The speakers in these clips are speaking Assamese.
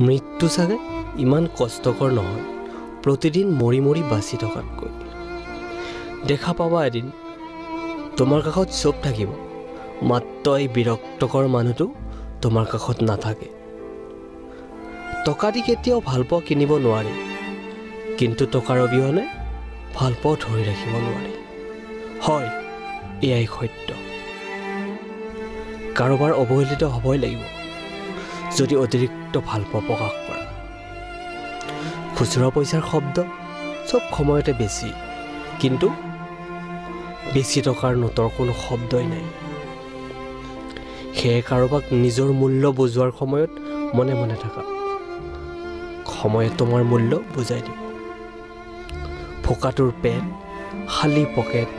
মৃত্যু চাগে ইমান কষ্টকৰ নহয় প্ৰতিদিন মৰি মৰি বাচি থকাতকৈ। দেখা পাবা এদিন তোমাৰ কাষত চব থাকিব, মাত্ৰ এই বিৰক্তকৰ মানুহটো তোমাৰ কাষত নাথাকে। টকা দি কেতিয়াও ভালপোৱা কিনিব নোৱাৰি, কিন্তু টকাৰ অবিহনে ভালপোৱা ধৰি ৰাখিব নোৱাৰি। হয়, এয়াই সত্য। কাৰোবাৰ অৱহেলিত হ'বই লাগিব যদি অতিৰিক্ত ভালপোৱা প্ৰকাশ কৰা। খুচুৰা পইচাৰ শব্দ চব সময়তে বেছি, কিন্তু বেছি টকাৰ নোটৰ কোনো শব্দই নাই। সেয়ে কাৰোবাক নিজৰ মূল্য বুজোৱাৰ সময়ত মনে মনে থাকা, সময়ে তোমাৰ মূল্য বুজাই দিব। ফোকাটোৰ পেট, খালী পকেট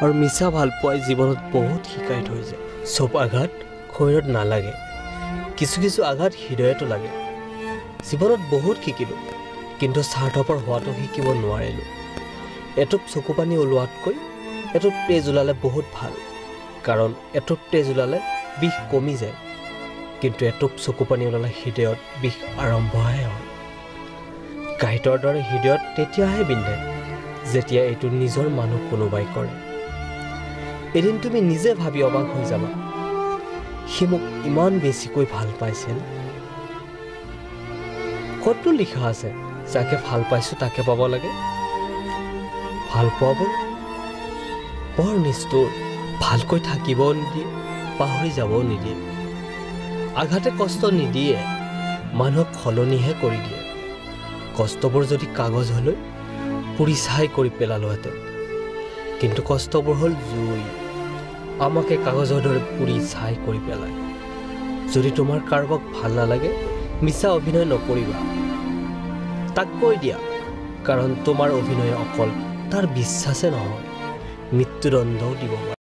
আৰু মিছা ভালপোৱাই জীৱনত বহুত শিকাই থৈ যায়। চব আঘাত শৰীৰত নালাগে, কিছু কিছু আঘাত হৃদয়তো লাগে। জীৱনত বহুত শিকিলোঁ, কিন্তু স্বাৰ্থপৰ হোৱাটো শিকিব নোৱাৰিলোঁ। এটুপ চকু পানী ওলোৱাতকৈ এটুপ তেজ ওলালে বহুত ভাল, কাৰণ এটুপ তেজ ওলালে বিষ কমি যায়, কিন্তু এটুপ চকু পানী ওলালে হৃদয়ত বিষ আৰম্ভহে হয়। কাঁইটৰ দৰে হৃদয়ত তেতিয়াহে বিন্ধে যেতিয়া এইটো নিজৰ মানুহ কোনোবাই কৰে। এদিন তুমি নিজে ভাবি অবাক হৈ যাবা, সি মোক ইমান বেছিকৈ ভাল পাইছিল। ক'তনো লিখা আছে যাকে ভাল পাইছোঁ তাকে পাব লাগে? ভাল পোৱাবোৰ বৰ নিষ্ঠুৰ, ভালকৈ থাকিবও নিদিয়ে, পাহৰি যাবও নিদিয়ে। আঘাতে কষ্ট নিদিয়ে, মানুহক সলনিহে কৰি দিয়ে। কষ্টবোৰ যদি কাগজ হ'লৈ পুৰি ছাই কৰি পেলালোহেঁতেন, কিন্তু কষ্টবোৰ হ'ল জুই, আমাকে কাগজৰ দৰে পুৰি ছাই কৰি পেলায়। যদি তোমাৰ কাৰোবাক ভাল নালাগে, মিছা অভিনয় নকৰিবা, তাক কৈ দিয়া, কাৰণ তোমাৰ অভিনয়ে অকল তাৰ বিশ্বাসে নহয়, মৃত্যুদণ্ডও দিব পাৰে।